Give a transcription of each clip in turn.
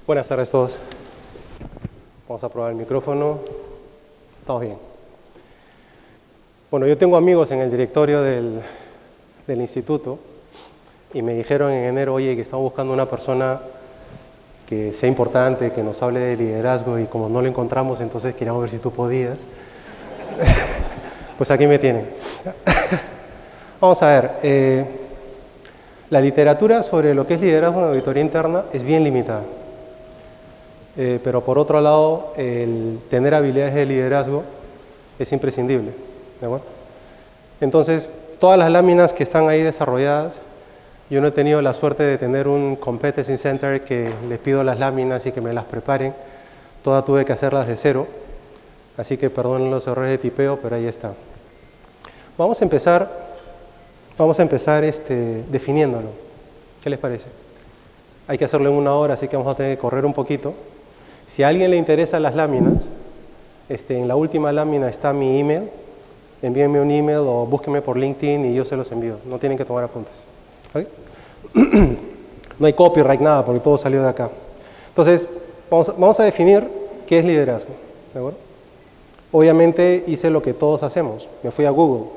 Buenas tardes a todos. Vamos a probar el micrófono. ¿Estamos bien? Bueno, yo tengo amigos en el directorio del instituto y me dijeron en enero, oye, que estamos buscando una persona que sea importante, que nos hable de liderazgo, y como no lo encontramos, entonces queríamos ver si tú podías. Pues aquí me tienen. Vamos a ver, la literatura sobre lo que es liderazgo en auditoría interna es bien limitada. Pero por otro lado, el tener habilidades de liderazgo es imprescindible, ¿de acuerdo? Entonces, todas las láminas que están ahí desarrolladas, yo no he tenido la suerte de tener un competency center que les pido las láminas y que me las preparen. Todas tuve que hacerlas de cero, así que perdonen los errores de tipeo, pero ahí está. Vamos a empezar definiéndolo. ¿Qué les parece? Hay que hacerlo en 1 hora, así que vamos a tener que correr un poquito. Si a alguien le interesan las láminas, en la última lámina está mi email. Envíenme un email o búsquenme por LinkedIn y yo se los envío. No tienen que tomar apuntes. ¿Okay? No hay copyright, nada, porque todo salió de acá. Entonces, vamos a definir qué es liderazgo. ¿De acuerdo? Obviamente hice lo que todos hacemos. Me fui a Google.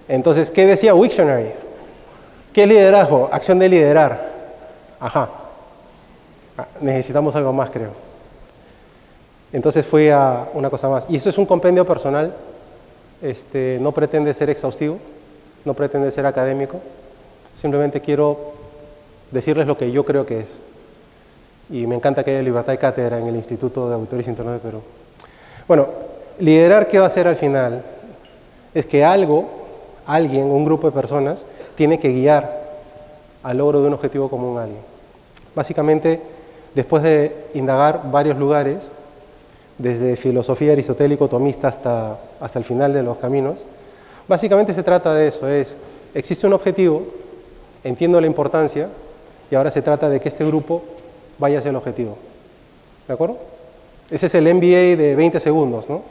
Entonces, ¿qué decía Wiktionary? ¿Qué es liderazgo? Acción de liderar. Ajá. Necesitamos algo más, creo. Entonces fui a una cosa más. Y esto es un compendio personal. No pretende ser exhaustivo, no pretende ser académico. Simplemente quiero decirles lo que yo creo que es. Y me encanta que haya libertad de cátedra en el Instituto de Auditores Internos de Perú. Bueno, liderar, ¿qué va a hacer al final? Es que alguien, un grupo de personas, tiene que guiar al logro de un objetivo común a alguien. Básicamente, después de indagar varios lugares, desde filosofía aristotélico-tomista hasta el final de los caminos, básicamente se trata de eso, existe un objetivo, entiendo la importancia, y ahora se trata de que este grupo vaya hacia el objetivo. ¿De acuerdo? Ese es el MBA de 20 segundos, ¿no?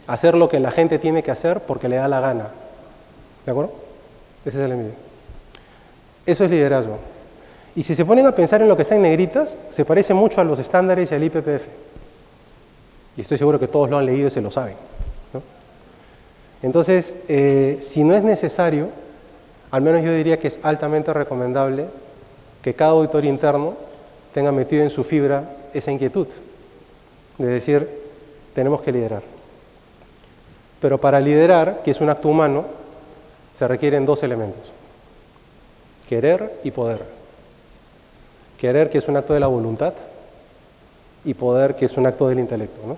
Hacer lo que la gente tiene que hacer porque le da la gana. ¿De acuerdo? Ese es el MBA. Eso es liderazgo. Y si se ponen a pensar en lo que está en negritas, se parece mucho a los estándares y al IPPF. Y estoy seguro que todos lo han leído y se lo saben, ¿no? Entonces, si no es necesario, al menos yo diría que es altamente recomendable que cada auditor interno tenga metido en su fibra esa inquietud de decir, tenemos que liderar. Pero para liderar, que es un acto humano, se requieren 2 elementos: querer y poder. Querer, que es un acto de la voluntad, y poder, que es un acto del intelecto, ¿no?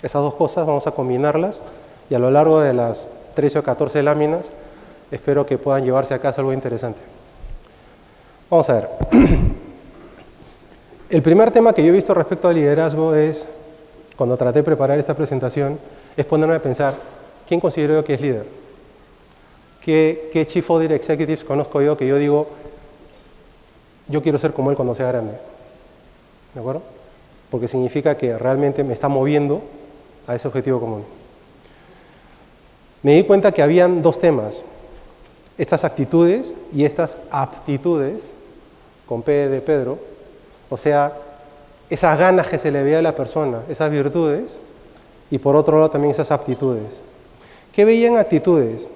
Esas 2 cosas vamos a combinarlas y a lo largo de las 13 o 14 láminas espero que puedan llevarse a casa algo interesante. Vamos a ver. El primer tema que yo he visto respecto al liderazgo es, cuando traté de preparar esta presentación, es ponerme a pensar, ¿quién considero yo que es líder? ¿Qué Chief Audit Executives conozco yo que yo digo, yo quiero ser como él cuando sea grande? ¿De acuerdo? Porque significa que realmente me está moviendo a ese objetivo común. Me di cuenta que habían 2 temas, estas actitudes y estas aptitudes, con P de Pedro, o sea, esas ganas que se le veía a la persona, esas virtudes, y por otro lado también esas aptitudes. ¿Qué veían actitudes?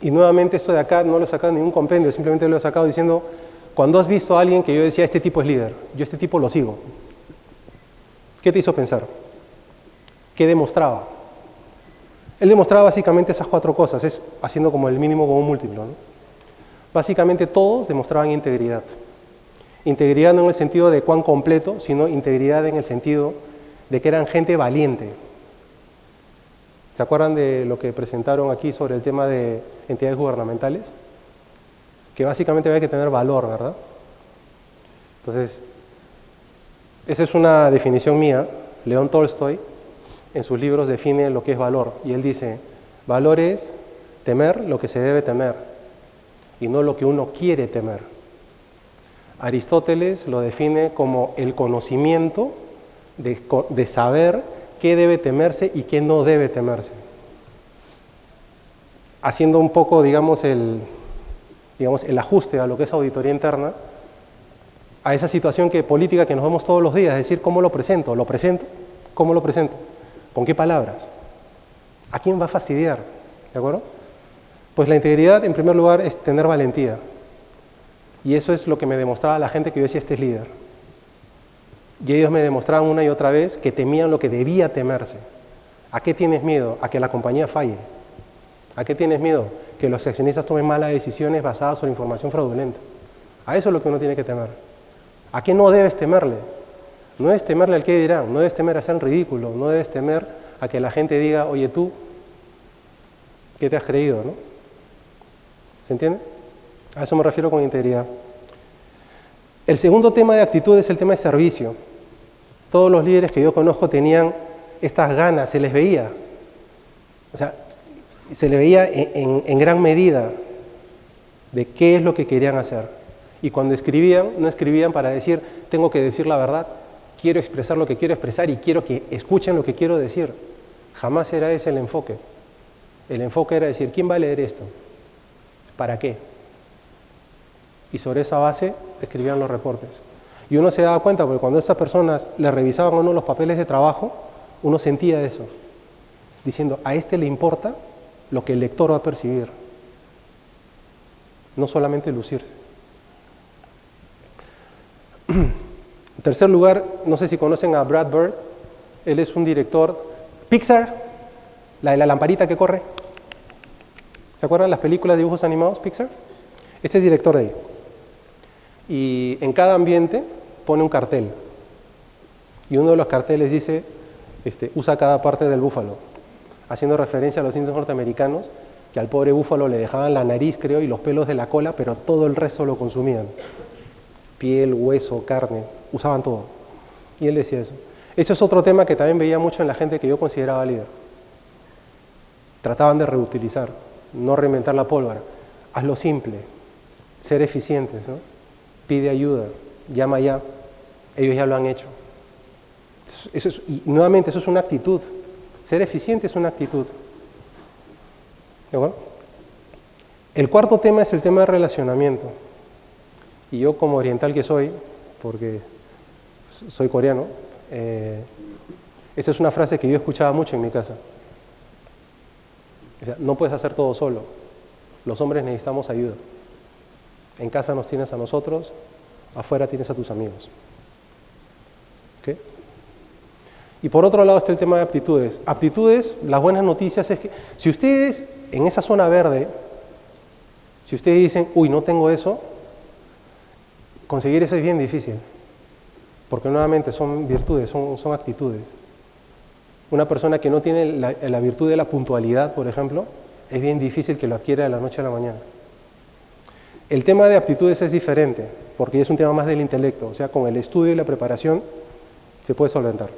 Y nuevamente esto de acá no lo he sacado en ningún compendio, simplemente lo he sacado diciendo, cuando has visto a alguien que yo decía, este tipo es líder, yo este tipo lo sigo, ¿qué te hizo pensar? ¿Qué demostraba? Él demostraba básicamente esas 4 cosas, es haciendo como el mínimo como un múltiplo, ¿no? Básicamente todos demostraban integridad. Integridad no en el sentido de cuán completo, sino integridad en el sentido de que eran gente valiente. ¿Se acuerdan de lo que presentaron aquí sobre el tema de entidades gubernamentales? Que básicamente había que tener valor, ¿verdad? Entonces, esa es una definición mía. León Tolstoy, en sus libros, define lo que es valor. Y él dice, valor es temer lo que se debe temer y no lo que uno quiere temer. Aristóteles lo define como el conocimiento de saber qué debe temerse y qué no debe temerse. Haciendo un poco, digamos, el ajuste a lo que es auditoría interna, a esa situación política que nos vemos todos los días, es decir, ¿cómo lo presento? ¿Lo presento? ¿Cómo lo presento? ¿Con qué palabras? ¿A quién va a fastidiar? ¿De acuerdo? Pues la integridad, en primer lugar, es tener valentía. Y eso es lo que me demostraba la gente que yo decía, este es líder. Y ellos me demostraban una y otra vez que temían lo que debía temerse. ¿A qué tienes miedo? A que la compañía falle. ¿A qué tienes miedo? Que los accionistas tomen malas decisiones basadas sobre información fraudulenta. A eso es lo que uno tiene que temer. ¿A qué no debes temerle? No debes temerle al qué dirán, no debes temer a ser ridículo, no debes temer a que la gente diga, oye tú, ¿qué te has creído? ¿No? ¿Se entiende? A eso me refiero con integridad. El segundo tema de actitud es el tema de servicio. Todos los líderes que yo conozco tenían estas ganas, se les veía. O sea, se les veía en gran medida de qué es lo que querían hacer. Y cuando escribían, no escribían para decir, tengo que decir la verdad, quiero expresar lo que quiero expresar y quiero que escuchen lo que quiero decir. Jamás era ese el enfoque. El enfoque era decir, ¿quién va a leer esto? ¿Para qué? Y sobre esa base escribían los reportes. Y uno se daba cuenta, porque cuando estas personas le revisaban a uno los papeles de trabajo, uno sentía eso, diciendo, a este le importa lo que el lector va a percibir, no solamente lucirse. En tercer lugar, no sé si conocen a Brad Bird, él es un director, Pixar, la de la lamparita que corre, ¿se acuerdan las películas de dibujos animados, Pixar? Este es director de ahí. Y en cada ambiente pone un cartel. Y uno de los carteles dice, usa cada parte del búfalo, haciendo referencia a los indios norteamericanos, que al pobre búfalo le dejaban la nariz, creo, y los pelos de la cola, pero todo el resto lo consumían. Piel, hueso, carne, usaban todo. Y él decía eso. Eso es otro tema que también veía mucho en la gente que yo consideraba líder. Trataban de reutilizar, no reinventar la pólvora. Hazlo simple, ser eficientes, ¿no? Pide ayuda, llama ya, ellos ya lo han hecho. Y nuevamente, eso es una actitud. Ser eficiente es una actitud. ¿De acuerdo? El cuarto tema es el tema de relacionamiento. Y yo como oriental que soy, porque soy coreano, esa es una frase que yo escuchaba mucho en mi casa. O sea, no puedes hacer todo solo. Los hombres necesitamos ayuda. En casa nos tienes a nosotros, afuera tienes a tus amigos. ¿Okay? Y por otro lado está el tema de aptitudes. Aptitudes, las buenas noticias es que si ustedes en esa zona verde, si ustedes dicen, uy, no tengo eso, conseguir eso es bien difícil. Porque nuevamente son virtudes, son actitudes. Una persona que no tiene la virtud de la puntualidad, por ejemplo, es bien difícil que lo adquiera de la noche a la mañana. El tema de aptitudes es diferente, porque es un tema más del intelecto, o sea, con el estudio y la preparación se puede solventar.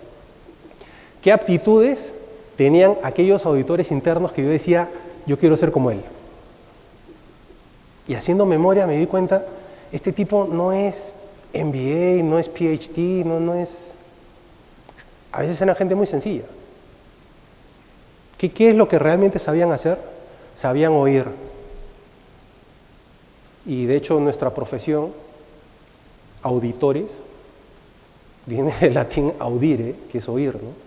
¿Qué aptitudes tenían aquellos auditores internos que yo decía, yo quiero ser como él? Y haciendo memoria me di cuenta, este tipo no es MBA, no es PhD, no es... A veces era gente muy sencilla. ¿Qué es lo que realmente sabían hacer? Sabían oír. Y de hecho nuestra profesión, auditores, viene del latín audire, que es oír, ¿no?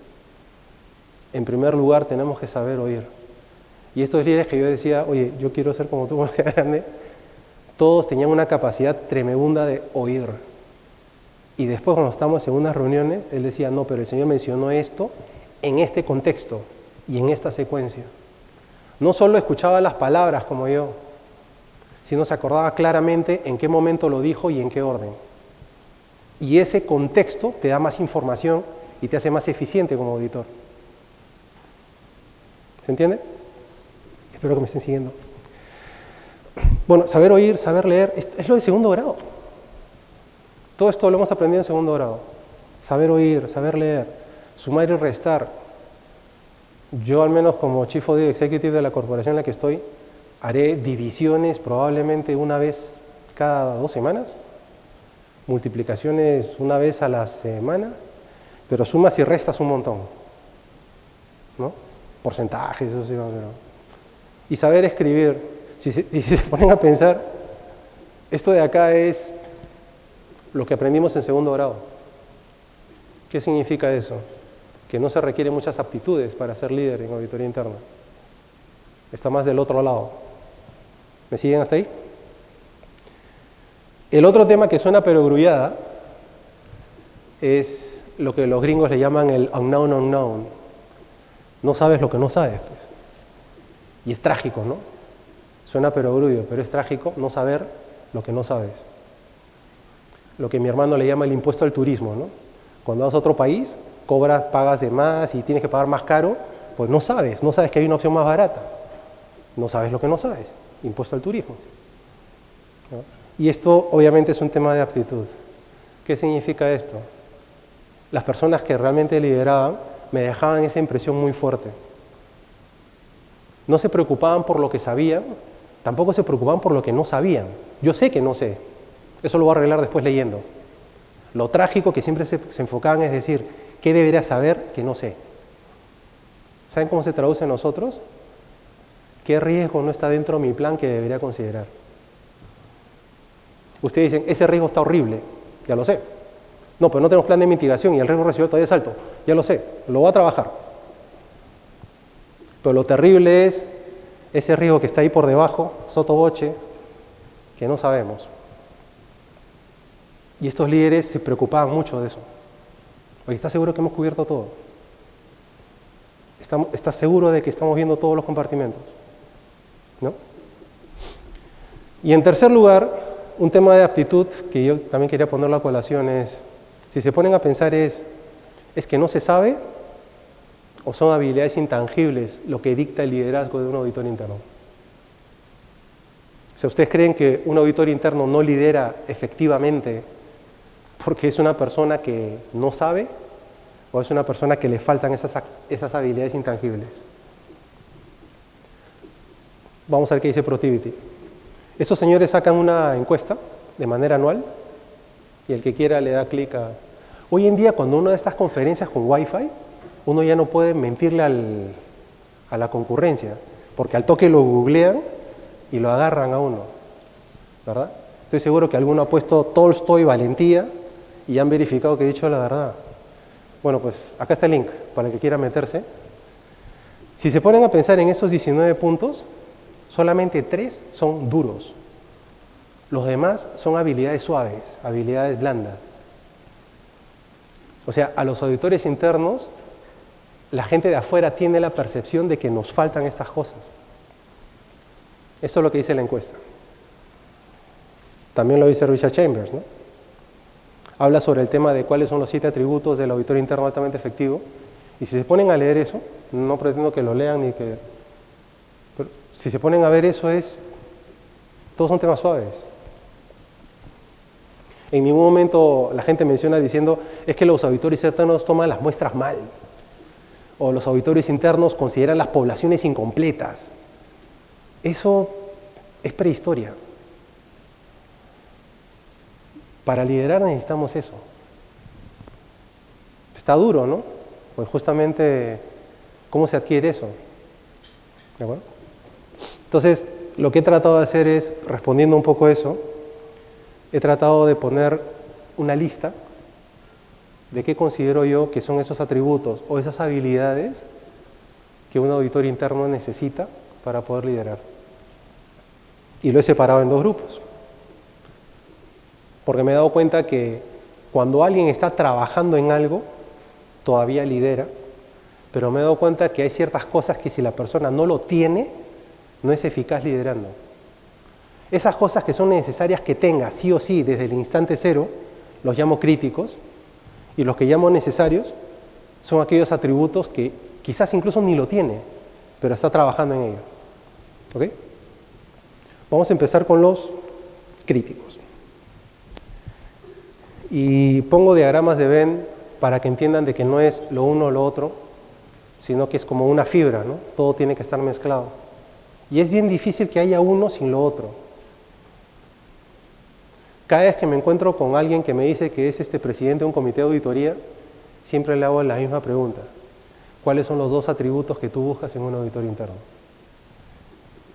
En primer lugar tenemos que saber oír. Y estos líderes que yo decía, oye, yo quiero ser como tú cuando sea grande, todos tenían una capacidad tremenda de oír. Y después cuando estamos en unas reuniones, él decía, no, pero el Señor mencionó esto en este contexto y en esta secuencia. No solo escuchaba las palabras como yo, sino se acordaba claramente en qué momento lo dijo y en qué orden. Y ese contexto te da más información y te hace más eficiente como auditor. ¿Se entiende? Espero que me estén siguiendo. Bueno, saber oír, saber leer, es lo de segundo grado. Todo esto lo hemos aprendido en segundo grado. Saber oír, saber leer, sumar y restar. Yo al menos como Chief Audit Executive de la corporación en la que estoy, haré divisiones probablemente una vez cada 2 semanas, multiplicaciones una vez a la semana, pero sumas y restas un montón, ¿no? Porcentajes, eso sí, pero... Y saber escribir. Si se ponen a pensar, esto de acá es lo que aprendimos en segundo grado. ¿Qué significa eso? Que no se requieren muchas aptitudes para ser líder en auditoría interna. Está más del otro lado. ¿Me siguen hasta ahí? El otro tema que suena perogrullada es lo que los gringos le llaman el unknown unknown. No sabes lo que no sabes, pues. Y es trágico, ¿no? Suena perogrullo, pero es trágico no saber lo que no sabes. Lo que mi hermano le llama el impuesto al turismo, ¿no? Cuando vas a otro país, cobras, pagas de más y tienes que pagar más caro, pues no sabes que hay una opción más barata. No sabes lo que no sabes. Impuesto al turismo, ¿no? Y esto obviamente es un tema de aptitud. ¿Qué significa esto? Las personas que realmente lideraban me dejaban esa impresión muy fuerte. No se preocupaban por lo que sabían, tampoco se preocupaban por lo que no sabían. Yo sé que no sé, eso lo voy a arreglar después leyendo. Lo trágico que siempre se enfocaban es decir, ¿qué debería saber que no sé? ¿Saben cómo se traduce en nosotros? ¿Qué riesgo no está dentro de mi plan que debería considerar? Ustedes dicen, ese riesgo está horrible, ya lo sé. No, pero no tenemos plan de mitigación y el riesgo residual todavía es alto, ya lo sé, lo voy a trabajar. Pero lo terrible es ese riesgo que está ahí por debajo, sotoboche, que no sabemos. Y estos líderes se preocupaban mucho de eso. Oye, ¿estás seguro que hemos cubierto todo? ¿Estás seguro de que estamos viendo todos los compartimentos? ¿No? Y en tercer lugar, un tema de aptitud que yo también quería ponerlo a colación es, si se ponen a pensar es que no se sabe o son habilidades intangibles lo que dicta el liderazgo de un auditor interno. O sea, ¿ustedes creen que un auditor interno no lidera efectivamente porque es una persona que no sabe o es una persona que le faltan esas habilidades intangibles? Vamos a ver qué dice Protiviti. Estos señores sacan una encuesta de manera anual y el que quiera le da clic a... Hoy en día, cuando uno de estas conferencias con Wi-Fi, uno ya no puede mentirle a la concurrencia, porque al toque lo googlean y lo agarran a uno, ¿verdad? Estoy seguro que alguno ha puesto Tolstoy, valentía, y han verificado que he dicho la verdad. Bueno, pues acá está el link para el que quiera meterse. Si se ponen a pensar en esos 19 puntos, solamente 3 son duros. Los demás son habilidades suaves, habilidades blandas. O sea, a los auditores internos, la gente de afuera tiene la percepción de que nos faltan estas cosas. Esto es lo que dice la encuesta. También lo dice Richard Chambers, ¿no? Habla sobre el tema de cuáles son los 7 atributos del auditor interno altamente efectivo. Y si se ponen a leer eso, no pretendo que lo lean ni que... Pero si se ponen a ver eso todos son temas suaves. En ningún momento la gente menciona diciendo es que los auditores internos toman las muestras mal. O los auditores internos consideran las poblaciones incompletas. Eso es prehistoria. Para liderar necesitamos eso. Está duro, ¿no? Pues justamente, ¿cómo se adquiere eso? ¿De acuerdo? Entonces, lo que he tratado de hacer es, respondiendo un poco a eso, he tratado de poner una lista de qué considero yo que son esos atributos o esas habilidades que un auditor interno necesita para poder liderar. Y lo he separado en 2 grupos. Porque me he dado cuenta que cuando alguien está trabajando en algo, todavía lidera, pero me he dado cuenta que hay ciertas cosas que si la persona no lo tiene, no es eficaz liderando. Esas cosas que son necesarias que tenga sí o sí desde el instante cero, los llamo críticos, y los que llamo necesarios son aquellos atributos que quizás incluso ni lo tiene, pero está trabajando en ello. ¿Ok? Vamos a empezar con los críticos. Y pongo diagramas de Venn para que entiendan de que no es lo uno o lo otro, sino que es como una fibra, ¿no? Todo tiene que estar mezclado. Y es bien difícil que haya uno sin lo otro. Cada vez que me encuentro con alguien que me dice que es presidente de un comité de auditoría, siempre le hago la misma pregunta. ¿Cuáles son los 2 atributos que tú buscas en un auditor interno?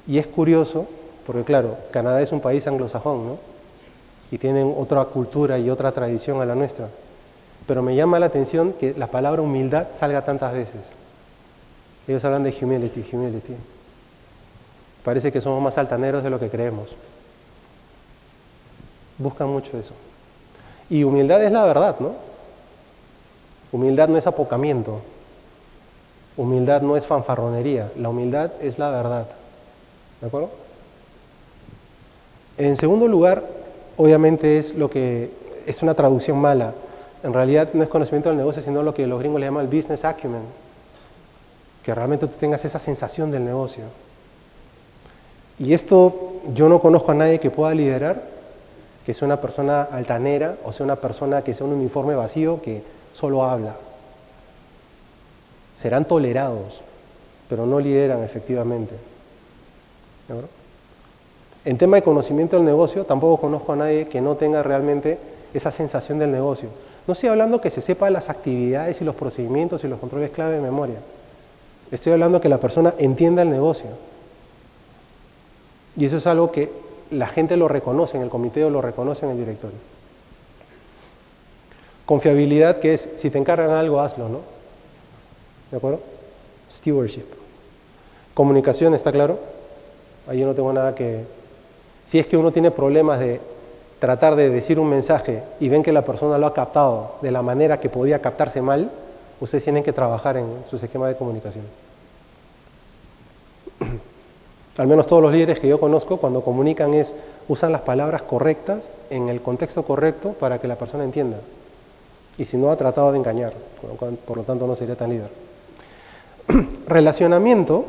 Y es curioso, porque claro, Canadá es un país anglosajón, ¿no? y tienen otra cultura y otra tradición a la nuestra. Pero me llama la atención que la palabra humildad salga tantas veces. Ellos hablan de humility, humility. Parece que somos más altaneros de lo que creemos. Buscan mucho eso. Y humildad es la verdad, ¿no? Humildad no es apocamiento. Humildad no es fanfarronería. La humildad es la verdad. ¿De acuerdo? En segundo lugar, obviamente es lo que es una traducción mala. En realidad no es conocimiento del negocio, sino lo que los gringos le llaman el business acumen. Que realmente tú tengas esa sensación del negocio. Y esto yo no conozco a nadie que pueda liderar, que sea una persona altanera o sea una persona que sea un uniforme vacío que solo habla. Serán tolerados, pero no lideran efectivamente. ¿De acuerdo? En tema de conocimiento del negocio, tampoco conozco a nadie que no tenga realmente esa sensación del negocio. No estoy hablando que se sepa las actividades y los procedimientos y los controles clave de memoria. Estoy hablando que la persona entienda el negocio. Y eso es algo que la gente lo reconoce en el comité o lo reconoce en el directorio. Confiabilidad, que es, si te encargan algo, hazlo, ¿no? ¿De acuerdo? Stewardship. Comunicación, ¿está claro? Ahí yo no tengo nada que... Si es que uno tiene problemas de tratar de decir un mensaje y ven que la persona lo ha captado de la manera que podía captarse mal, ustedes tienen que trabajar en su esquema de comunicación. Al menos todos los líderes que yo conozco, cuando comunican usan las palabras correctas en el contexto correcto para que la persona entienda. Y si no, ha tratado de engañar, por lo tanto no sería tan líder. Relacionamiento,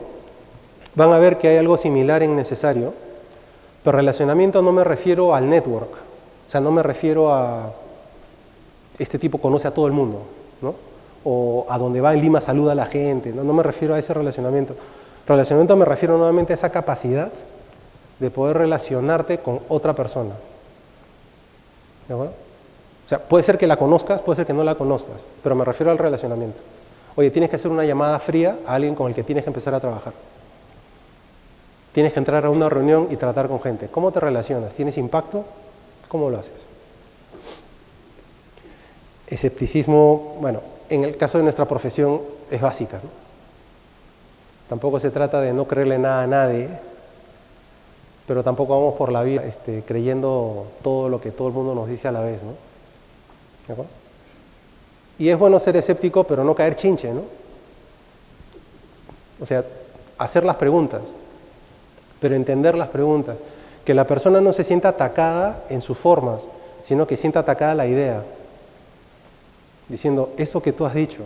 van a ver que hay algo similar en necesario, pero relacionamiento no me refiero al network, o sea, no me refiero a este tipo conoce a todo el mundo, ¿no? O a donde va en Lima saluda a la gente, no me refiero a ese relacionamiento. Relacionamiento me refiero nuevamente a esa capacidad de poder relacionarte con otra persona. ¿De acuerdo? O sea, puede ser que la conozcas, puede ser que no la conozcas, pero me refiero al relacionamiento. Oye, tienes que hacer una llamada fría a alguien con el que tienes que empezar a trabajar. Tienes que entrar a una reunión y tratar con gente. ¿Cómo te relacionas? ¿Tienes impacto? ¿Cómo lo haces? Escepticismo, bueno, en el caso de nuestra profesión es básica, ¿no? Tampoco se trata de no creerle nada a nadie, pero tampoco vamos por la vida creyendo todo lo que todo el mundo nos dice a la vez, ¿no? ¿De acuerdo? Y es bueno ser escéptico, pero no caer chinche, ¿no? O sea, hacer las preguntas, pero entender las preguntas. Que la persona no se sienta atacada en sus formas, sino que sienta atacada la idea. Diciendo, eso que tú has dicho,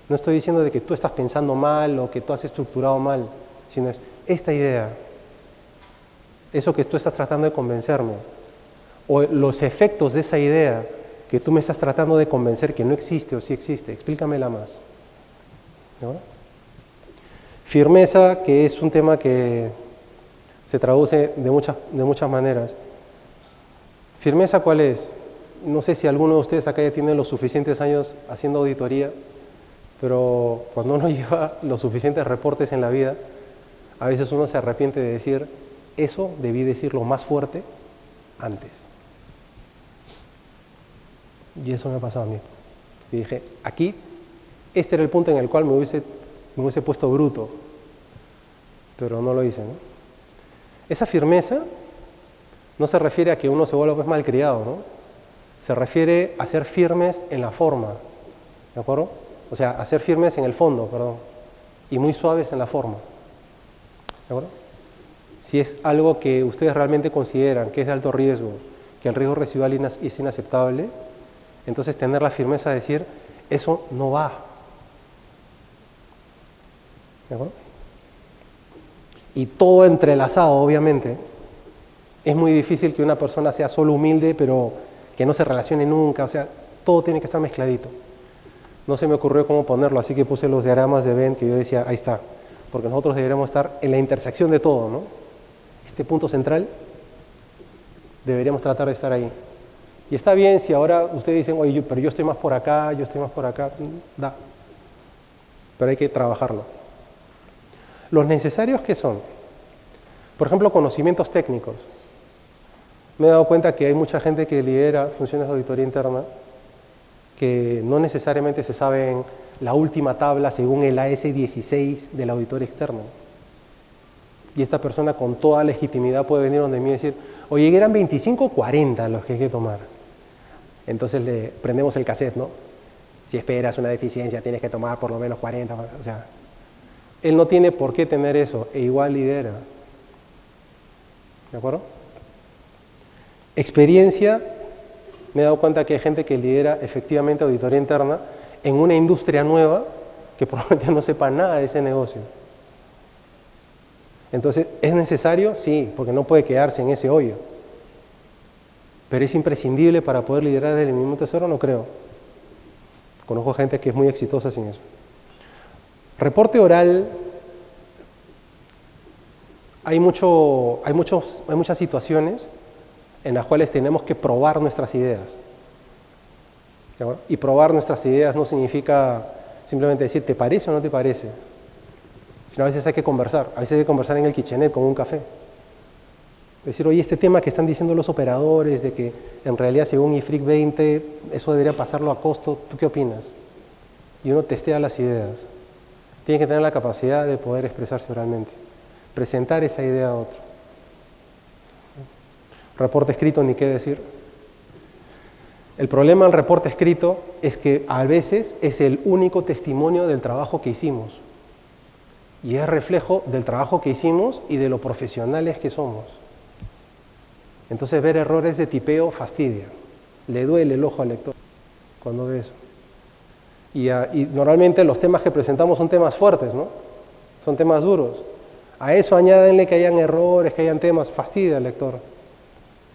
no estoy diciendo de que tú estás pensando mal o que tú has estructurado mal, sino es esta idea, eso que tú estás tratando de convencerme, o los efectos de esa idea que tú me estás tratando de convencer que no existe o sí existe, explícamela más. ¿No? Firmeza, que es un tema que se traduce de muchas maneras. ¿Firmeza cuál es? No sé si alguno de ustedes acá ya tiene los suficientes años haciendo auditoría, pero cuando uno lleva los suficientes reportes en la vida, a veces uno se arrepiente de decir, eso debí decirlo más fuerte antes. Y eso me ha pasado a mí. Y dije, aquí, este era el punto en el cual me hubiese puesto bruto, pero no lo hice, ¿no? Esa firmeza no se refiere a que uno se vuelva pues malcriado, ¿no? Se refiere a ser firmes en la forma, ¿de acuerdo? O sea, a ser firmes en el fondo, perdón, y muy suaves en la forma, ¿de acuerdo? Si es algo que ustedes realmente consideran que es de alto riesgo, que el riesgo residual es inaceptable, entonces tener la firmeza de decir, eso no va, ¿de acuerdo? Y todo entrelazado, obviamente, es muy difícil que una persona sea solo humilde, pero que no se relacione nunca, o sea, todo tiene que estar mezcladito. No se me ocurrió cómo ponerlo, así que puse los diagramas de Venn que yo decía, ahí está, porque nosotros deberíamos estar en la intersección de todo, ¿no? Este punto central, deberíamos tratar de estar ahí. Y está bien si ahora ustedes dicen, oye, pero yo estoy más por acá, da. Pero hay que trabajarlo. Los necesarios, ¿qué son? Por ejemplo, conocimientos técnicos. me he dado cuenta que hay mucha gente que lidera funciones de auditoría interna que no necesariamente se saben la última tabla según el AS16 del auditor externo. Y esta persona con toda legitimidad puede venir donde mí y decir, oye, eran 25 o 40 los que hay que tomar. Entonces le prendemos el cassette, ¿no? Si esperas una deficiencia tienes que tomar por lo menos 40. O sea, él no tiene por qué tener eso, e igual lidera. ¿De acuerdo? Experiencia, me he dado cuenta que hay gente que lidera efectivamente auditoría interna en una industria nueva que probablemente no sepa nada de ese negocio. Entonces, ¿es necesario? Sí, porque no puede quedarse en ese hoyo. Pero es imprescindible para poder liderar desde el minuto cero, no creo. Conozco gente que es muy exitosa sin eso. Reporte oral, hay muchas situaciones en las cuales tenemos que probar nuestras ideas. ¿De acuerdo? Y probar nuestras ideas no significa simplemente decir, ¿te parece o no te parece? Sino a veces hay que conversar. A veces hay que conversar en el kitchenet con un café. Decir, oye, este tema que están diciendo los operadores, de que en realidad según IFRIC 20, eso debería pasarlo a costo, ¿tú qué opinas? Y uno testea las ideas. Tiene que tener la capacidad de poder expresarse oralmente. Presentar esa idea a otro. Reporte escrito, ni qué decir. El problema del reporte escrito es que a veces es el único testimonio del trabajo que hicimos. Y es reflejo del trabajo que hicimos y de lo profesionales que somos. Entonces ver errores de tipeo fastidia. Le duele el ojo al lector cuando ve eso. Y normalmente los temas que presentamos son temas fuertes, ¿no? Son temas duros. A eso añádenle que hayan errores, que hayan temas, fastidia al lector.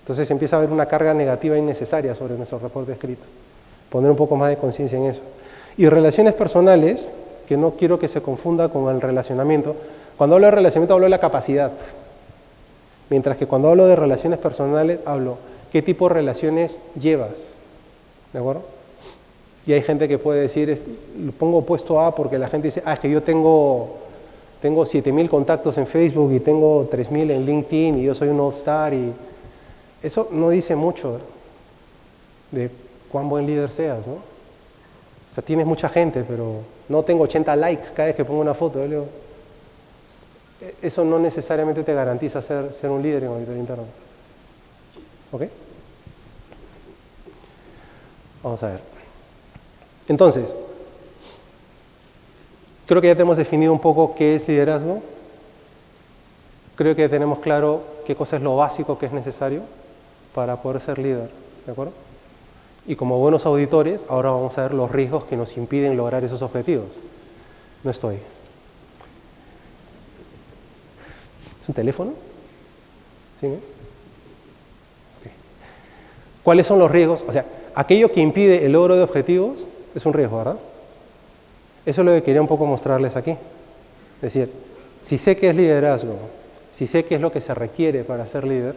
Entonces empieza a haber una carga negativa innecesaria sobre nuestro reporte escrito. Poner un poco más de conciencia en eso. Y relaciones personales, que no quiero que se confunda con el relacionamiento. Cuando hablo de relacionamiento hablo de la capacidad. Mientras que cuando hablo de relaciones personales hablo qué tipo de relaciones llevas. ¿De acuerdo? Y hay gente que puede decir, lo pongo puesto A porque la gente dice, es que yo tengo 7,000 contactos en Facebook y tengo 3,000 en LinkedIn y yo soy un all-star. Y eso no dice mucho de cuán buen líder seas, ¿no? O sea, tienes mucha gente, pero no tengo 80 likes cada vez que pongo una foto. Eso no necesariamente te garantiza ser un líder en auditoría interna. ¿Ok? Vamos a ver. Entonces, creo que ya tenemos definido un poco qué es liderazgo. Creo que ya tenemos claro qué cosa es lo básico que es necesario para poder ser líder. ¿De acuerdo? Y como buenos auditores, ahora vamos a ver los riesgos que nos impiden lograr esos objetivos. No estoy. ¿Es un teléfono? ¿Sí? ¿No? Okay. ¿Cuáles son los riesgos? O sea, aquello que impide el logro de objetivos es un riesgo, ¿verdad? Eso es lo que quería un poco mostrarles aquí. Es decir, si sé qué es liderazgo, si sé qué es lo que se requiere para ser líder,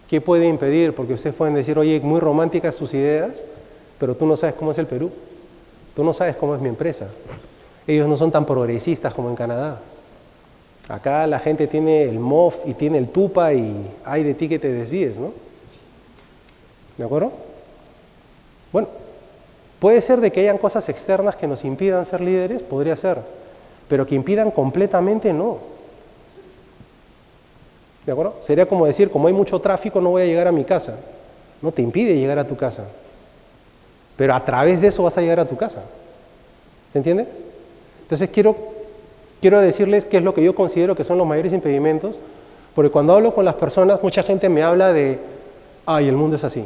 ¿qué puede impedir? Porque ustedes pueden decir, oye, muy románticas tus ideas, pero tú no sabes cómo es el Perú. Tú no sabes cómo es mi empresa. Ellos no son tan progresistas como en Canadá. Acá la gente tiene el MOF y tiene el TUPA y hay de ti que te desvíes, ¿no? ¿De acuerdo? Bueno, puede ser de que hayan cosas externas que nos impidan ser líderes, podría ser, pero que impidan completamente no. ¿De acuerdo? Sería como decir, como hay mucho tráfico no voy a llegar a mi casa. No te impide llegar a tu casa, pero a través de eso vas a llegar a tu casa. ¿Se entiende? Entonces quiero decirles qué es lo que yo considero que son los mayores impedimentos, porque cuando hablo con las personas, mucha gente me habla de, el mundo es así,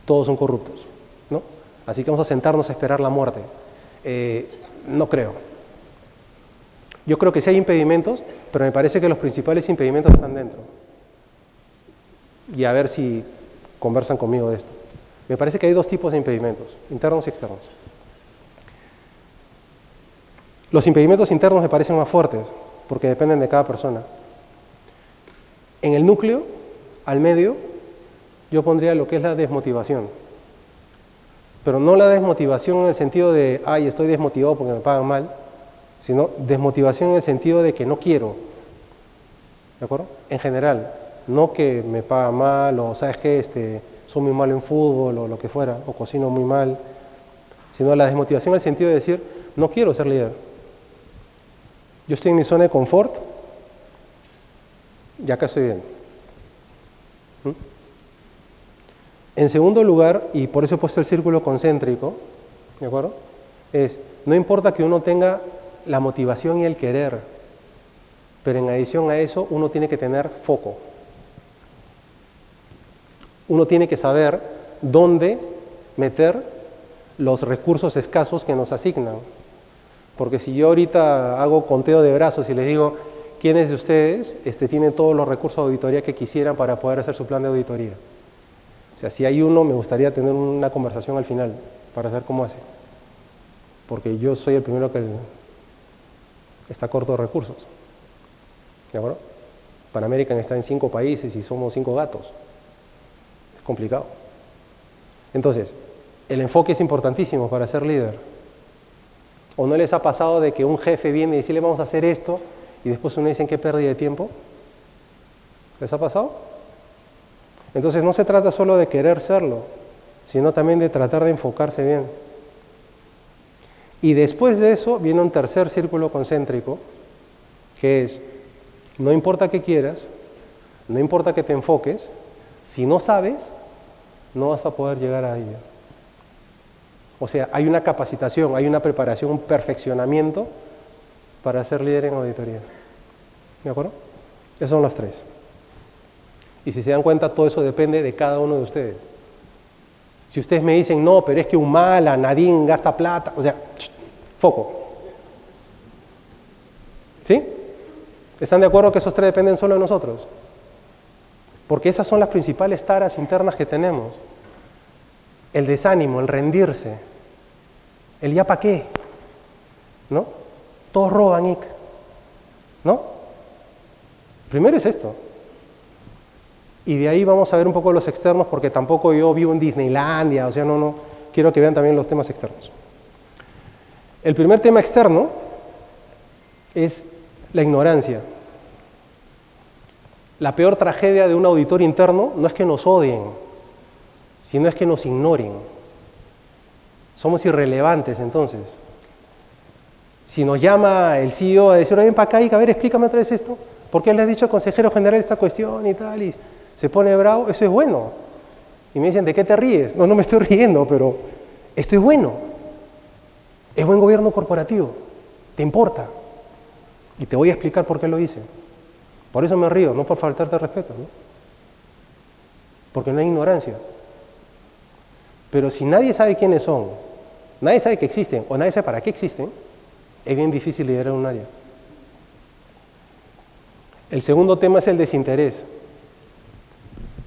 todos son corruptos, ¿no? Así que vamos a sentarnos a esperar la muerte. No creo. Yo creo que sí hay impedimentos, pero me parece que los principales impedimentos están dentro. Y a ver si conversan conmigo de esto. Me parece que hay dos tipos de impedimentos, internos y externos. Los impedimentos internos me parecen más fuertes, porque dependen de cada persona. En el núcleo, al medio, yo pondría lo que es la desmotivación. Pero no la desmotivación en el sentido de, estoy desmotivado porque me pagan mal, sino desmotivación en el sentido de que no quiero. ¿De acuerdo? En general, No que me paga mal o sabes que soy muy malo en fútbol o lo que fuera, o cocino muy mal, sino la desmotivación en el sentido de decir, no quiero ser líder. Yo estoy en mi zona de confort y acá estoy bien. ¿Mm? En segundo lugar, y por eso he puesto el círculo concéntrico, ¿de acuerdo? No importa que uno tenga la motivación y el querer, pero en adición a eso uno tiene que tener foco. Uno tiene que saber dónde meter los recursos escasos que nos asignan. Porque si yo ahorita hago conteo de brazos y les digo, ¿quiénes de ustedes tienen todos los recursos de auditoría que quisieran para poder hacer su plan de auditoría? O sea, si hay uno, me gustaría tener una conversación al final para saber cómo hace. Porque yo soy el primero que está corto de recursos. ¿De acuerdo? Pan American está en 5 países y somos 5 gatos. Es complicado. Entonces, el enfoque es importantísimo para ser líder. ¿O no les ha pasado de que un jefe viene y dice, le vamos a hacer esto, y después uno dice, ¿qué pérdida de tiempo? ¿Les ha pasado? Entonces no se trata solo de querer serlo, sino también de tratar de enfocarse bien. Y después de eso viene un tercer círculo concéntrico, que es, no importa qué quieras, no importa que te enfoques, si no sabes, no vas a poder llegar a ello. O sea, hay una capacitación, hay una preparación, un perfeccionamiento para ser líder en auditoría. ¿De acuerdo? Esos son los 3. Y si se dan cuenta, todo eso depende de cada uno de ustedes. Si ustedes me dicen, no, pero es que Humala, Nadine gasta plata, o sea, foco. ¿Sí? ¿Están de acuerdo que esos 3 dependen solo de nosotros? Porque esas son las principales taras internas que tenemos. El desánimo, el rendirse, el ya pa' qué, ¿no? Todos roban, Ick, ¿no? Primero es esto. Y de ahí vamos a ver un poco los externos, porque tampoco yo vivo en Disneylandia, o sea, no, quiero que vean también los temas externos. El primer tema externo es la ignorancia. La peor tragedia de un auditor interno no es que nos odien, sino es que nos ignoren. Somos irrelevantes entonces. Si nos llama el CEO a decir, ven para acá y a ver, explícame otra vez esto, ¿por qué le has dicho al consejero general esta cuestión y tal? Y se pone bravo, eso es bueno. Y me dicen, ¿de qué te ríes? No me estoy riendo, pero esto es bueno. Es buen gobierno corporativo, te importa. Y te voy a explicar por qué lo hice. Por eso me río, no por faltarte respeto, ¿no? Porque no hay ignorancia. Pero si nadie sabe quiénes son, nadie sabe que existen o nadie sabe para qué existen, es bien difícil liderar un área. El segundo tema es el desinterés.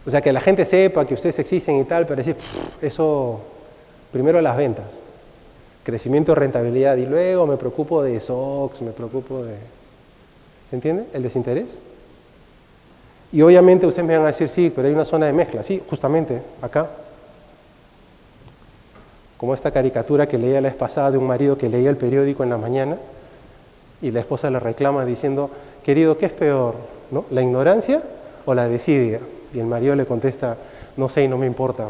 O sea, que la gente sepa que ustedes existen y tal, pero decir, eso, primero las ventas, crecimiento de rentabilidad, y luego me preocupo de SOX, me preocupo de... ¿Se entiende? El desinterés. Y obviamente ustedes me van a decir, sí, pero hay una zona de mezcla. Sí, justamente, acá. Como esta caricatura que leía la vez pasada de un marido que leía el periódico en la mañana y la esposa le reclama diciendo, querido, ¿qué es peor? ¿No? ¿La ignorancia o la desidia? Y el marido le contesta, no sé y no me importa.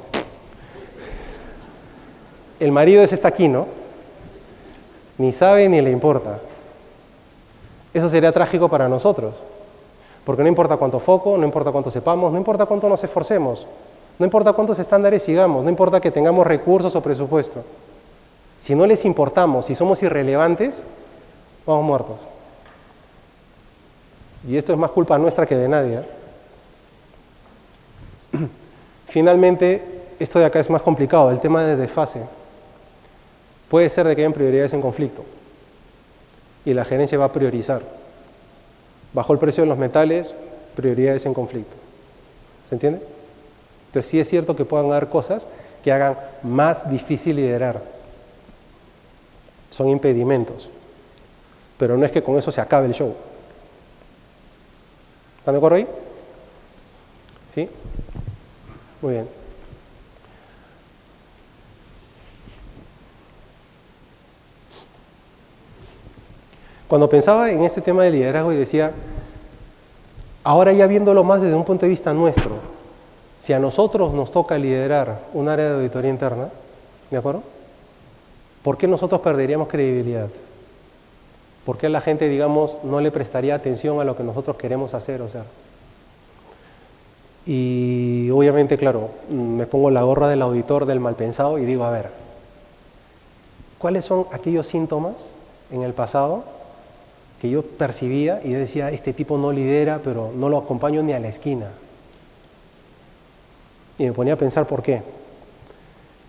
El marido está aquí, ¿no? Ni sabe ni le importa. Eso sería trágico para nosotros. Porque no importa cuánto foco, no importa cuánto sepamos, no importa cuánto nos esforcemos, no importa cuántos estándares sigamos, no importa que tengamos recursos o presupuesto. Si no les importamos, si somos irrelevantes, vamos muertos. Y esto es más culpa nuestra que de nadie, ¿eh? Finalmente, esto de acá es más complicado, el tema de desfase. Puede ser de que hayan prioridades en conflicto y la gerencia va a priorizar. Bajó el precio de los metales, prioridades en conflicto. ¿Se entiende? Entonces sí es cierto que puedan haber cosas que hagan más difícil liderar. Son impedimentos. Pero no es que con eso se acabe el show. ¿Están de acuerdo ahí? ¿Sí? Muy bien. Cuando pensaba en este tema de liderazgo y decía, Ahora ya viéndolo más desde un punto de vista nuestro, si a nosotros nos toca liderar un área de auditoría interna, ¿de acuerdo? ¿Por qué nosotros perderíamos credibilidad? ¿Por qué la gente, digamos, no le prestaría atención a lo que nosotros queremos hacer o sea? Y obviamente, claro, me pongo la gorra del auditor del malpensado y digo, a ver, ¿cuáles son aquellos síntomas en el pasado que yo percibía y decía, este tipo no lidera, pero no lo acompaño ni a la esquina? Y me ponía a pensar por qué.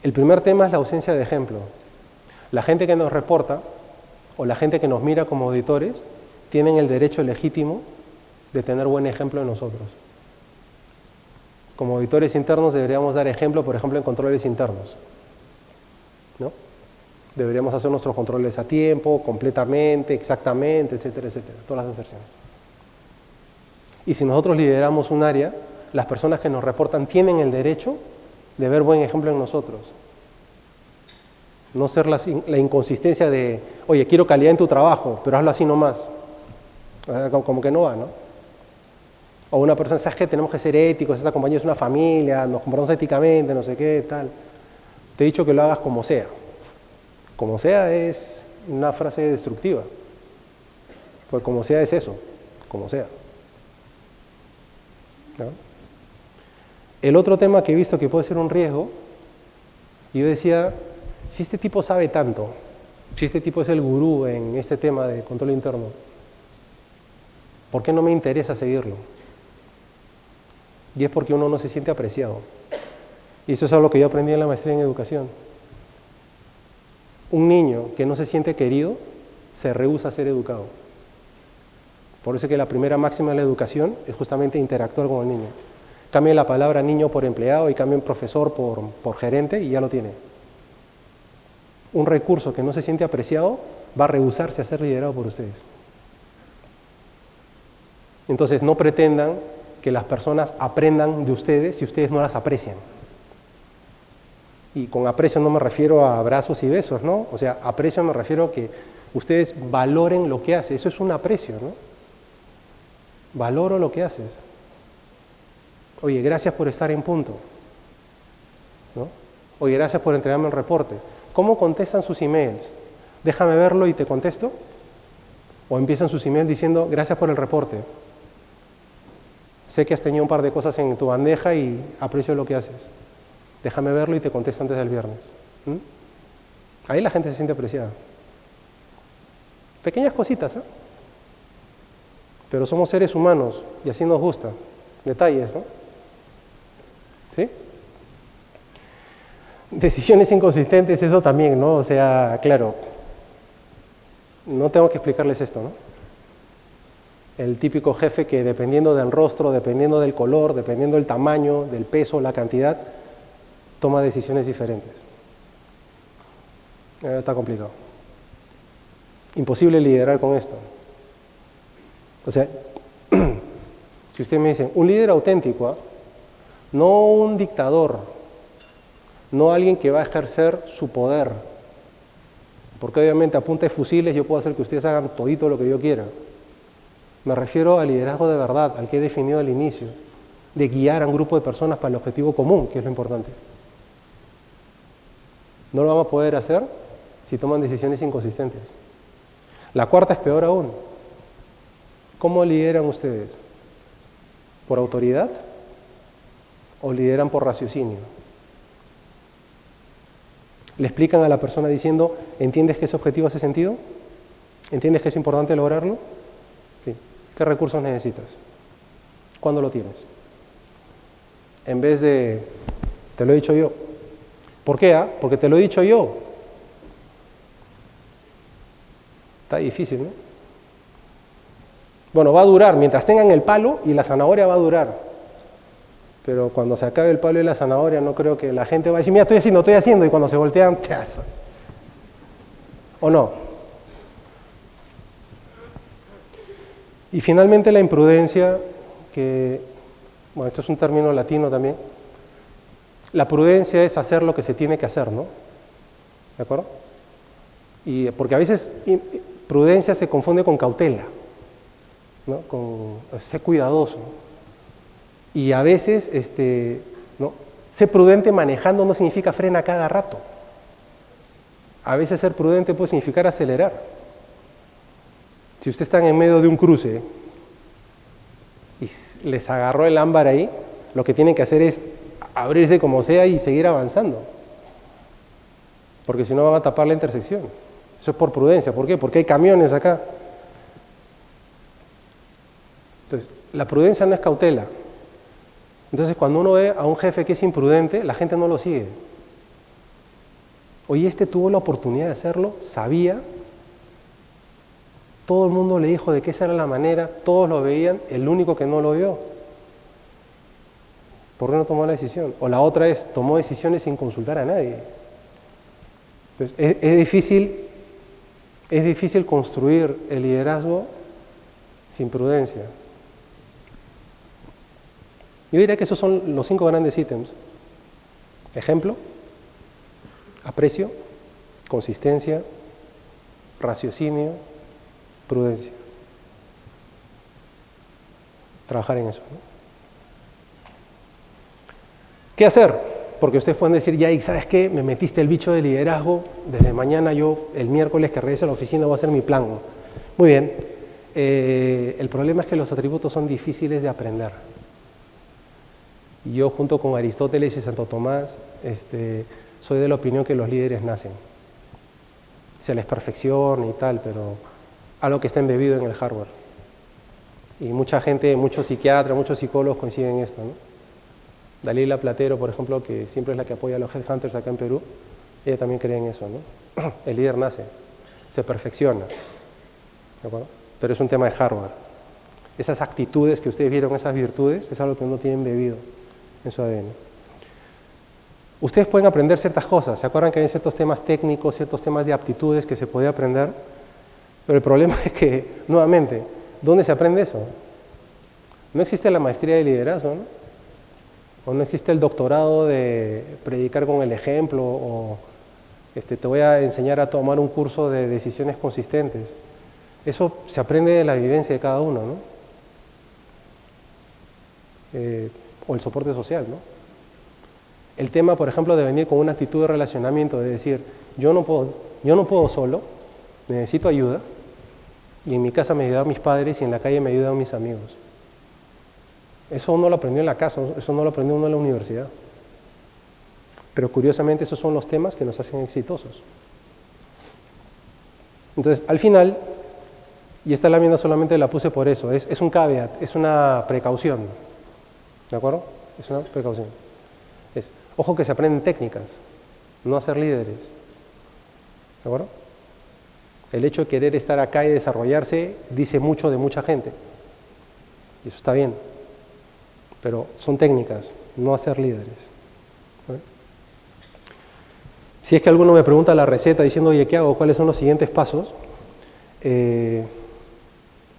El primer tema es la ausencia de ejemplo. La gente que nos reporta o la gente que nos mira como auditores tienen el derecho legítimo de tener buen ejemplo en nosotros. Como auditores internos deberíamos dar ejemplo, por ejemplo, en controles internos, ¿no? Deberíamos hacer nuestros controles a tiempo, completamente, exactamente, etcétera, etcétera, todas las aserciones. Y si nosotros lideramos un área, las personas que nos reportan tienen el derecho de ver buen ejemplo en nosotros. No ser la inconsistencia de, oye, quiero calidad en tu trabajo, pero hazlo así nomás. Como que no va, ¿no? O una persona, ¿sabes qué? Tenemos que ser éticos, esta compañía es una familia, nos comportamos éticamente, no sé qué, tal. Te he dicho que lo hagas como sea. Como sea es una frase destructiva. Pues como sea es eso, como sea. ¿No? El otro tema que he visto que puede ser un riesgo, yo decía, si este tipo sabe tanto, si este tipo es el gurú en este tema de control interno, ¿por qué no me interesa seguirlo? Y es porque uno no se siente apreciado. Y eso es algo que yo aprendí en la maestría en educación. Un niño que no se siente querido se rehúsa a ser educado. Por eso es que la primera máxima de la educación es justamente interactuar con el niño. Cambie la palabra niño por empleado y cambie profesor por gerente y ya lo tiene. Un recurso que no se siente apreciado va a rehusarse a ser liderado por ustedes. Entonces no pretendan que las personas aprendan de ustedes si ustedes no las aprecian. Y con aprecio no me refiero a abrazos y besos, ¿no? O sea, aprecio me refiero a que ustedes valoren lo que haces. Eso es un aprecio, ¿no? Valoro lo que haces. Oye, gracias por estar en punto, ¿no? Oye, gracias por entregarme el reporte. ¿Cómo contestan sus emails? Déjame verlo y te contesto. O empiezan sus emails diciendo, gracias por el reporte. Sé que has tenido un par de cosas en tu bandeja y aprecio lo que haces. Déjame verlo y te contesto antes del viernes. Ahí la gente se siente apreciada. Pequeñas cositas, ¿eh? Pero somos seres humanos y así nos gusta. Detalles, ¿no? ¿Sí? Decisiones inconsistentes, eso también, ¿no? O sea, claro, no tengo que explicarles esto, ¿no? El típico jefe que dependiendo del rostro, dependiendo del color, dependiendo del tamaño, del peso, la cantidad, toma decisiones diferentes. Está complicado. Imposible liderar con esto. O sea, si usted me dice, un líder auténtico, ¿eh? No un dictador, no alguien que va a ejercer su poder, porque obviamente a punta de fusiles yo puedo hacer que ustedes hagan todito lo que yo quiera. Me refiero al liderazgo de verdad, al que he definido al inicio, de guiar a un grupo de personas para el objetivo común, que es lo importante. No lo vamos a poder hacer si toman decisiones inconsistentes. La cuarta es peor aún. ¿Cómo lideran ustedes? ¿Por autoridad o lideran por raciocinio? ¿Le explican a la persona diciendo, ¿entiendes que ese objetivo hace sentido? ¿Entiendes que es importante lograrlo? Sí. ¿Qué recursos necesitas? ¿Cuándo lo tienes? En vez de, te lo he dicho yo. ¿Por qué? Porque te lo he dicho yo. Está difícil, ¿no? Bueno, va a durar, mientras tengan el palo y la zanahoria va a durar. Pero cuando se acabe el palo y la zanahoria, no creo que la gente va a decir, mira, estoy haciendo, y cuando se voltean, ¡chazas! ¿O no? Y finalmente la imprudencia, que, bueno, esto es un término latino también. La prudencia es hacer lo que se tiene que hacer, ¿no? ¿De acuerdo? Y porque a veces prudencia se confunde con cautela. ¿no? Sé cuidadoso. Y a veces, ¿no? Ser prudente manejando no significa frena cada rato. A veces ser prudente puede significar acelerar. Si ustedes están en medio de un cruce y les agarró el ámbar ahí, lo que tienen que hacer es abrirse como sea y seguir avanzando. Porque si no van a tapar la intersección. Eso es por prudencia. ¿Por qué? Porque hay camiones acá. Entonces, la prudencia no es cautela. Entonces, cuando uno ve a un jefe que es imprudente, la gente no lo sigue. Oye, tuvo la oportunidad de hacerlo, sabía, todo el mundo le dijo de que esa era la manera, todos lo veían, el único que no lo vio. ¿Por qué no tomó la decisión? O la otra es, tomó decisiones sin consultar a nadie. Entonces, es difícil construir el liderazgo sin prudencia. Yo diría que esos son los 5 grandes ítems. Ejemplo, aprecio, consistencia, raciocinio, prudencia. Trabajar en eso, ¿no? ¿Qué hacer? Porque ustedes pueden decir, ya, ¿sabes qué? Me metiste el bicho de liderazgo, desde mañana yo, el miércoles que regrese a la oficina, voy a hacer mi plan. Muy bien. El problema es que los atributos son difíciles de aprender. Yo, junto con Aristóteles y Santo Tomás, soy de la opinión que los líderes nacen. Se les perfecciona y tal, pero algo que está embebido en el hardware. Y mucha gente, muchos psiquiatras, muchos psicólogos coinciden en esto, ¿no? Dalila Platero, por ejemplo, que siempre es la que apoya a los headhunters acá en Perú, ella también cree en eso, ¿no? El líder nace, se perfecciona, ¿de acuerdo? Pero es un tema de hardware. Esas actitudes que ustedes vieron, esas virtudes, es algo que uno tiene embebido en su ADN. Ustedes pueden aprender ciertas cosas, ¿se acuerdan que hay ciertos temas técnicos, ciertos temas de aptitudes que se podía aprender? Pero el problema es que, nuevamente, ¿dónde se aprende eso? No existe la maestría de liderazgo, ¿no? O no existe el doctorado de predicar con el ejemplo, o te voy a enseñar a tomar un curso de decisiones consistentes. Eso se aprende de la vivencia de cada uno, ¿no? O el soporte social, ¿no? El tema, por ejemplo, de venir con una actitud de relacionamiento, de decir, yo no puedo solo, necesito ayuda, y en mi casa me ayudan mis padres y en la calle me ayudan mis amigos. Eso uno lo aprendió en la casa, eso no lo aprendió uno en la universidad. Pero curiosamente esos son los temas que nos hacen exitosos. Entonces, al final, y esta lámina solamente la puse por eso, es un caveat, es una precaución. ¿De acuerdo? Es una precaución. Ojo que se aprenden técnicas, no a ser líderes. ¿De acuerdo? El hecho de querer estar acá y desarrollarse dice mucho de mucha gente. Y eso está bien. Pero son técnicas, no a ser líderes. ¿Vale? Si es que alguno me pregunta la receta diciendo, oye, ¿qué hago? ¿Cuáles son los siguientes pasos?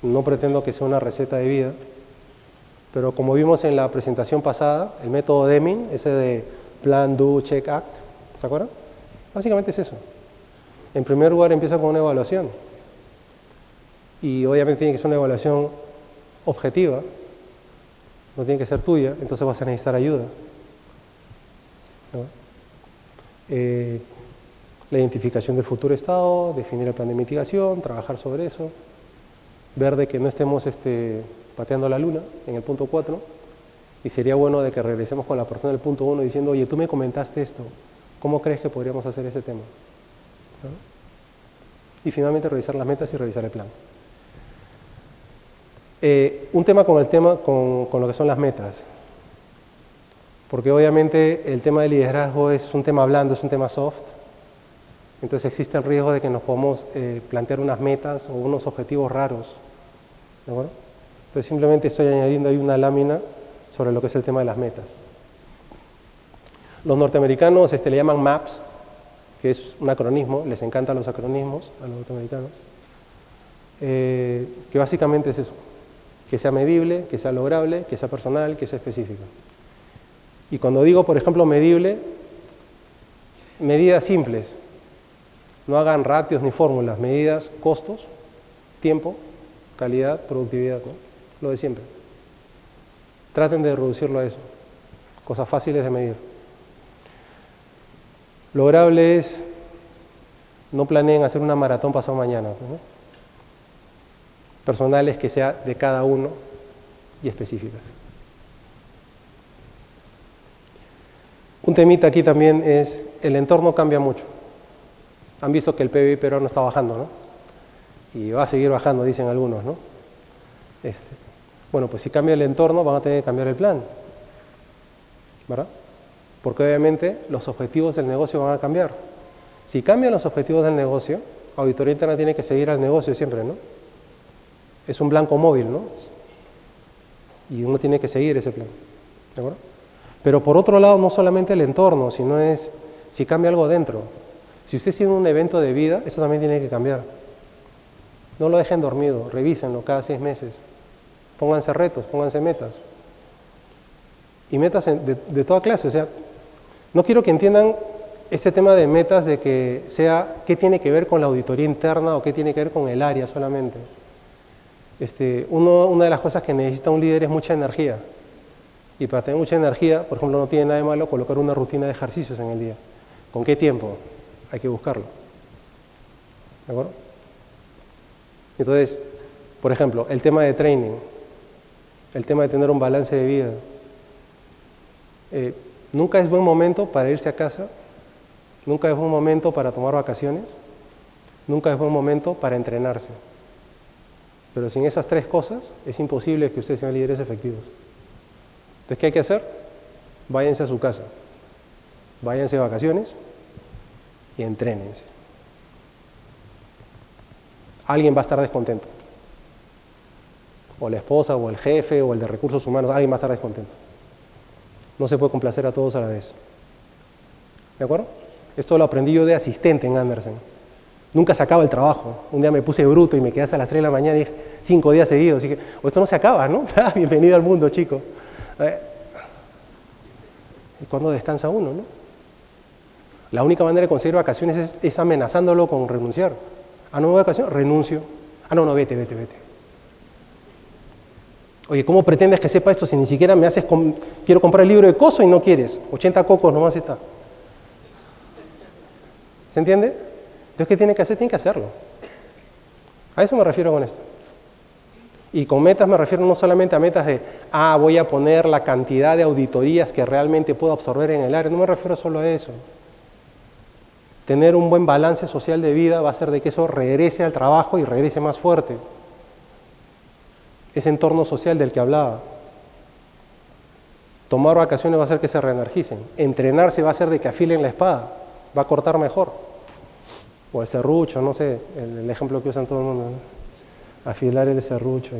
No pretendo que sea una receta de vida, pero como vimos en la presentación pasada, el método Deming, ese de Plan, Do, Check, Act, ¿se acuerdan? Básicamente es eso. En primer lugar empieza con una evaluación. Y obviamente tiene que ser una evaluación objetiva, no tiene que ser tuya, entonces vas a necesitar ayuda. ¿No? La identificación del futuro estado, definir el plan de mitigación, trabajar sobre eso, ver de que no estemos pateando la luna en el punto 4, y sería bueno de que regresemos con la persona del punto 1 diciendo, oye, tú me comentaste esto, ¿cómo crees que podríamos hacer ese tema? ¿No? Y finalmente revisar las metas y revisar el plan. Un tema con lo que son las metas, porque obviamente el tema del liderazgo es un tema blando, es un tema soft, entonces existe el riesgo de que nos podamos plantear unas metas o unos objetivos raros, ¿de acuerdo? Entonces simplemente estoy añadiendo ahí una lámina sobre lo que es el tema de las metas. Los norteamericanos le llaman MAPS, que es un acronismo, les encantan los acronismos a los norteamericanos, que básicamente es eso. Que sea medible, que sea lograble, que sea personal, que sea específico. Y cuando digo, por ejemplo, medible, medidas simples. No hagan ratios ni fórmulas, medidas, costos, tiempo, calidad, productividad, ¿no? Lo de siempre. Traten de reducirlo a eso. Cosas fáciles de medir. Lograble es, no planeen hacer una maratón pasado mañana, ¿no? Personales que sea de cada uno y específicas. Un temita aquí también es, el entorno cambia mucho. Han visto que el PBI peruano está bajando, ¿no? Y va a seguir bajando, dicen algunos, ¿no? Bueno, pues si cambia el entorno, van a tener que cambiar el plan, ¿verdad? Porque obviamente los objetivos del negocio van a cambiar. Si cambian los objetivos del negocio, auditoría interna tiene que seguir al negocio siempre, ¿no? Es un blanco móvil, ¿no? Y uno tiene que seguir ese plan, ¿de acuerdo? Pero por otro lado, no solamente el entorno, sino es si cambia algo dentro. Si usted tiene un evento de vida, eso también tiene que cambiar. No lo dejen dormido, revísenlo cada 6 meses. Pónganse retos, pónganse metas. Y metas de toda clase. O sea, no quiero que entiendan este tema de metas de que sea qué tiene que ver con la auditoría interna o qué tiene que ver con el área solamente. Una de las cosas que necesita un líder es mucha energía. Y para tener mucha energía, por ejemplo, no tiene nada de malo colocar una rutina de ejercicios en el día. ¿Con qué tiempo? Hay que buscarlo. ¿De acuerdo? Entonces, por ejemplo, el tema de training, el tema de tener un balance de vida. Nunca es buen momento para irse a casa, nunca es buen momento para tomar vacaciones, nunca es buen momento para entrenarse. Pero sin esas 3 cosas es imposible que ustedes sean líderes efectivos. Entonces, ¿qué hay que hacer? Váyanse a su casa, váyanse de vacaciones y entrénense. Alguien va a estar descontento. O la esposa, o el jefe, o el de recursos humanos, alguien va a estar descontento. No se puede complacer a todos a la vez. ¿De acuerdo? Esto lo aprendí yo de asistente en Andersen. Nunca se acaba el trabajo. Un día me puse bruto y me quedé hasta las 3 de la mañana y dije, 5 días seguidos. Así que, esto no se acaba, ¿no? Bienvenido al mundo, chico. ¿Y cuándo descansa uno, no? La única manera de conseguir vacaciones es amenazándolo con renunciar. ¿Ah, no me voy de vacaciones? Renuncio. Ah, no, vete. Oye, ¿cómo pretendes que sepa esto si ni siquiera me haces... Quiero comprar el libro de Coso y no quieres? 80 cocos nomás está. ¿Se entiende? Entonces, ¿qué tiene que hacer? Tiene que hacerlo. A eso me refiero con esto. Y con metas me refiero no solamente a metas de, voy a poner la cantidad de auditorías que realmente puedo absorber en el área. No me refiero solo a eso. Tener un buen balance social de vida va a hacer de que eso regrese al trabajo y regrese más fuerte. Ese entorno social del que hablaba. Tomar vacaciones va a hacer que se reenergicen. Entrenarse va a hacer de que afilen la espada. Va a cortar mejor. O el serrucho, no sé, el ejemplo que usan todo el mundo, ¿no? Afilar el serrucho.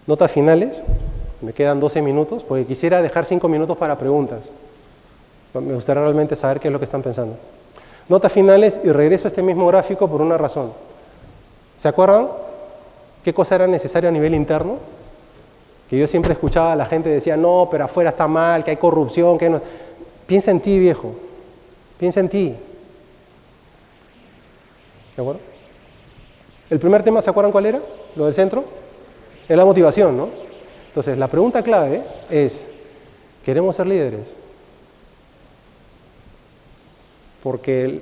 Notas finales. Me quedan 12 minutos, porque quisiera dejar 5 minutos para preguntas. Me gustaría realmente saber qué es lo que están pensando. Notas finales, y regreso a este mismo gráfico por una razón. ¿Se acuerdan qué cosa era necesario a nivel interno? Que yo siempre escuchaba a la gente decía, no, pero afuera está mal, que hay corrupción, que no... Piensa en ti, viejo. Piensa en ti. ¿De acuerdo? El primer tema, ¿se acuerdan cuál era? Lo del centro. Es la motivación, ¿no? Entonces, la pregunta clave es, ¿queremos ser líderes? Porque,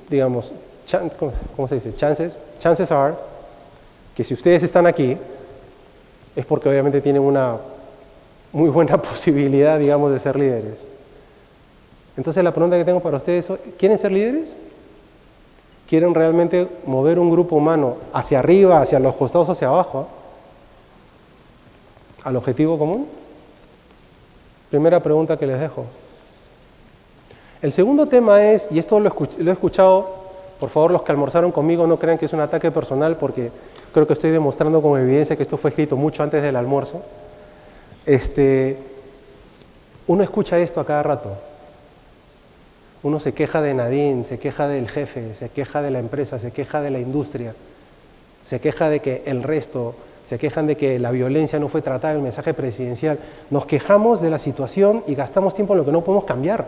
digamos, ¿cómo se dice? Chances are que si ustedes están aquí es porque obviamente tienen una muy buena posibilidad, digamos, de ser líderes. Entonces la pregunta que tengo para ustedes es, ¿quieren ser líderes? ¿Quieren realmente mover un grupo humano hacia arriba, hacia los costados, hacia abajo? ¿Al objetivo común? Primera pregunta que les dejo. El segundo tema es, y esto lo he escuchado, por favor los que almorzaron conmigo no crean que es un ataque personal porque creo que estoy demostrando con evidencia que esto fue escrito mucho antes del almuerzo. Uno escucha esto a cada rato. Uno se queja de Nadine, se queja del jefe, se queja de la empresa, se queja de la industria, se queja de que el resto, se quejan de que la violencia no fue tratada en el mensaje presidencial. Nos quejamos de la situación y gastamos tiempo en lo que no podemos cambiar.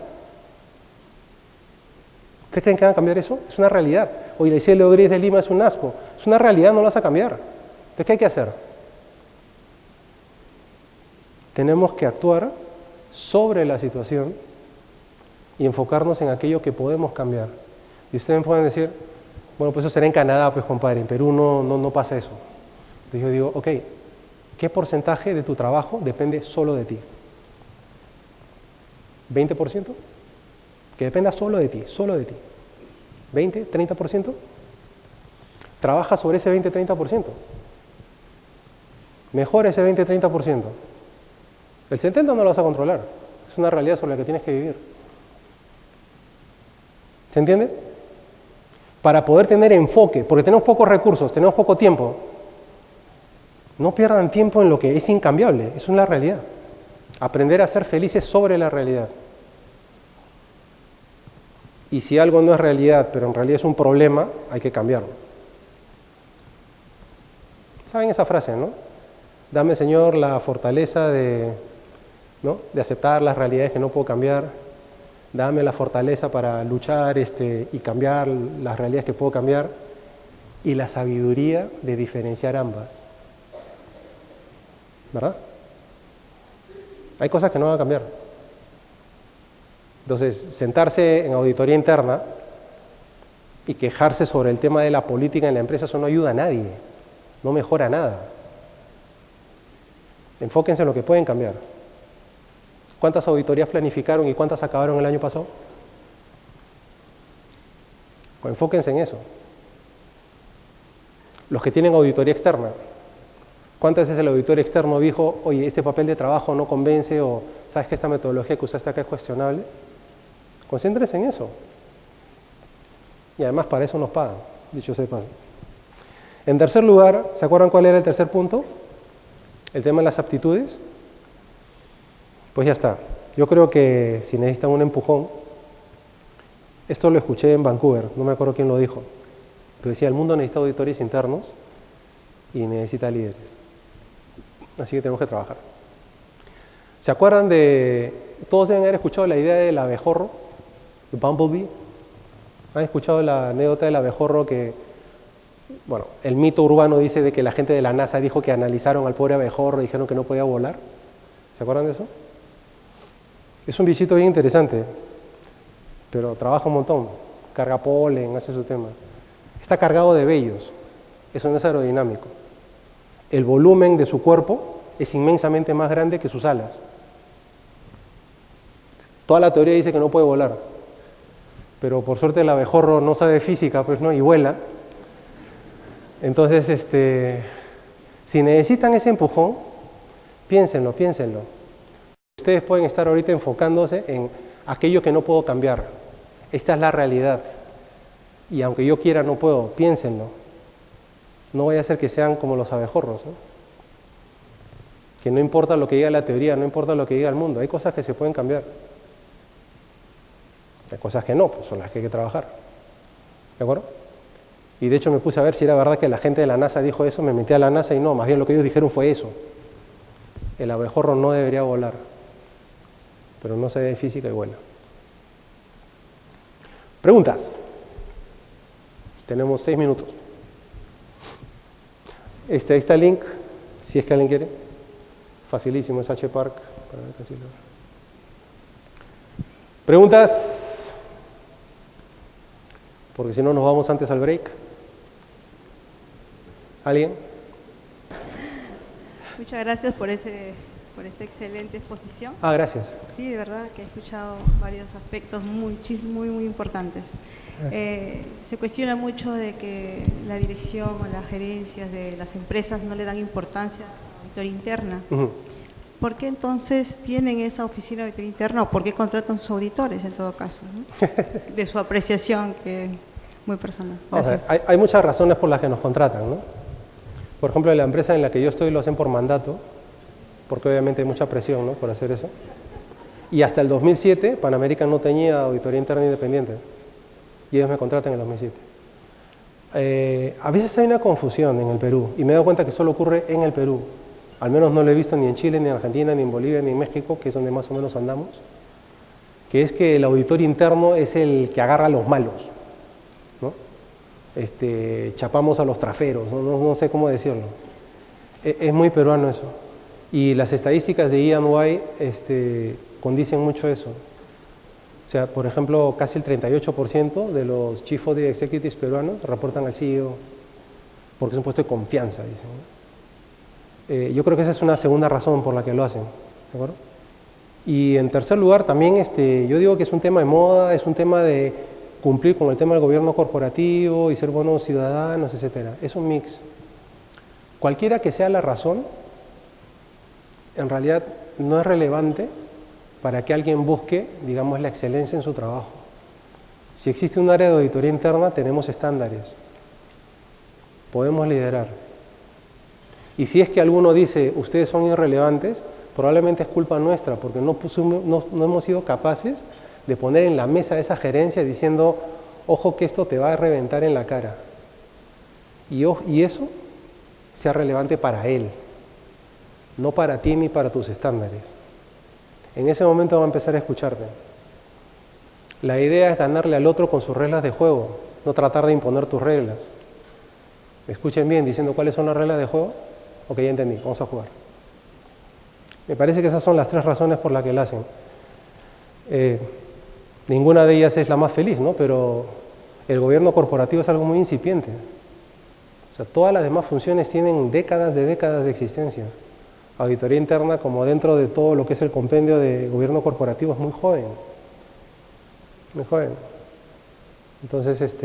¿Ustedes creen que van a cambiar eso? Es una realidad. Hoy la cielo gris de Lima es un asco. Es una realidad, no lo vas a cambiar. Entonces, ¿qué hay que hacer? Tenemos que actuar sobre la situación y enfocarnos en aquello que podemos cambiar. Y ustedes me pueden decir, bueno, pues eso será en Canadá, pues compadre, en Perú no pasa eso. Entonces yo digo, ok, ¿qué porcentaje de tu trabajo depende solo de ti? ¿20%? Que dependa solo de ti, solo de ti. ¿20%? ¿30%? Trabaja sobre ese 20-30%. Mejora ese 20-30%. El 70% no lo vas a controlar. Es una realidad sobre la que tienes que vivir. ¿Se entiende? Para poder tener enfoque, porque tenemos pocos recursos, tenemos poco tiempo, no pierdan tiempo en lo que es incambiable, es una realidad. Aprender a ser felices sobre la realidad. Y si algo no es realidad, pero en realidad es un problema, hay que cambiarlo. ¿Saben esa frase, no? Dame, Señor, la fortaleza de aceptar las realidades que no puedo cambiar. Dame la fortaleza para luchar y cambiar las realidades que puedo cambiar. Y la sabiduría de diferenciar ambas. ¿Verdad? Hay cosas que no van a cambiar. Entonces, sentarse en auditoría interna y quejarse sobre el tema de la política en la empresa, eso no ayuda a nadie, no mejora nada. Enfóquense en lo que pueden cambiar. ¿Cuántas auditorías planificaron y cuántas acabaron el año pasado? Pues enfóquense en eso. Los que tienen auditoría externa, ¿cuántas veces el auditor externo dijo, oye, este papel de trabajo no convence o sabes que esta metodología que usaste acá es cuestionable? Concéntrense en eso. Y además para eso nos pagan, dicho sea de paso. En tercer lugar, ¿se acuerdan cuál era el tercer punto? El tema de las aptitudes. Pues ya está. Yo creo que si necesitan un empujón, esto lo escuché en Vancouver, no me acuerdo quién lo dijo, pero decía, el mundo necesita auditores internos y necesita líderes. Así que tenemos que trabajar. ¿Se acuerdan de, todos deben haber escuchado la idea del abejorro, de Bumblebee? ¿Han escuchado la anécdota del abejorro que, bueno, el mito urbano dice de que la gente de la NASA dijo que analizaron al pobre abejorro y dijeron que no podía volar? ¿Se acuerdan de eso? Es un bichito bien interesante, pero trabaja un montón, carga polen, hace su tema. Está cargado de vellos, eso no es aerodinámico. El volumen de su cuerpo es inmensamente más grande que sus alas. Toda la teoría dice que no puede volar, pero por suerte el abejorro no sabe física, pues no, y vuela. Entonces, si necesitan ese empujón, piénsenlo. Ustedes pueden estar ahorita enfocándose en aquello que no puedo cambiar. Esta es la realidad. Y aunque yo quiera, no puedo. Piénsenlo. No vaya a ser que sean como los abejorros, ¿no? Que no importa lo que diga la teoría, no importa lo que diga el mundo. Hay cosas que se pueden cambiar. Hay cosas que no, pues son las que hay que trabajar. ¿De acuerdo? Y de hecho me puse a ver si era verdad que la gente de la NASA dijo eso, me metí a la NASA y no, más bien lo que ellos dijeron fue eso. El abejorro no debería volar, pero no sabe de física y vuela. Preguntas. Tenemos 6 minutos. Ahí está el link, si es que alguien quiere. Facilísimo, es HPark. ¿Preguntas? Porque si no nos vamos antes al break. ¿Alguien? Muchas gracias por esta excelente exposición. Gracias. Sí, de verdad que he escuchado varios aspectos muy importantes. Se cuestiona mucho de que la dirección o las gerencias de las empresas no le dan importancia a la auditoría interna. ¿Por qué entonces tienen esa oficina de auditoría interna o por qué contratan sus auditores en todo caso, ¿no? De su apreciación, que es muy personal. Gracias. O sea, hay muchas razones por las que nos contratan, ¿no? Por ejemplo, en la empresa en la que yo estoy lo hacen por mandato, porque obviamente hay mucha presión, ¿no?, por hacer eso. Y hasta el 2007, Pan American no tenía auditoría interna independiente. Y ellos me contratan en el 2007. A veces hay una confusión en el Perú, y me he dado cuenta que solo ocurre en el Perú. Al menos no lo he visto ni en Chile, ni en Argentina, ni en Bolivia, ni en México, que es donde más o menos andamos. que es que el auditor interno es el que agarra a los malos, ¿no? Chapamos a los traferos, no sé cómo decirlo. Es muy peruano eso. Y las estadísticas de E&Y condicen mucho eso. O sea, por ejemplo, casi el 38% de los Chief Audit Executives peruanos reportan al CEO porque es un puesto de confianza, dicen, ¿no? Yo creo que esa es una segunda razón por la que lo hacen, ¿de acuerdo? Y en tercer lugar, también yo digo que es un tema de moda, es un tema de cumplir con el tema del gobierno corporativo y ser buenos ciudadanos, etc. Es un mix. Cualquiera que sea la razón, en realidad no es relevante para que alguien busque, digamos, la excelencia en su trabajo. Si existe un área de auditoría interna, tenemos estándares. Podemos liderar. Y si es que alguno dice, ustedes son irrelevantes, probablemente es culpa nuestra, porque no hemos sido capaces de poner en la mesa esa gerencia diciendo, ojo que esto te va a reventar en la cara. Y eso sea relevante para él, no para ti ni para tus estándares. En ese momento va a empezar a escucharte. La idea es ganarle al otro con sus reglas de juego, no tratar de imponer tus reglas. Escuchen bien, diciendo cuáles son las reglas de juego. Ok, ya entendí, vamos a jugar. Me parece que esas son las 3 razones por las que lo hacen. Ninguna de ellas es la más feliz, ¿no? Pero el gobierno corporativo es algo muy incipiente. O sea, todas las demás funciones tienen décadas de existencia. Auditoría interna, como dentro de todo lo que es el compendio de gobierno corporativo, es muy joven. Muy joven. Entonces,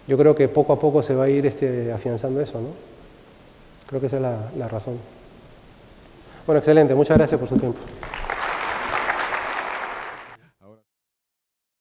yo creo que poco a poco se va a ir afianzando eso, ¿no? Creo que esa es la razón. Bueno, excelente. Muchas gracias por su tiempo.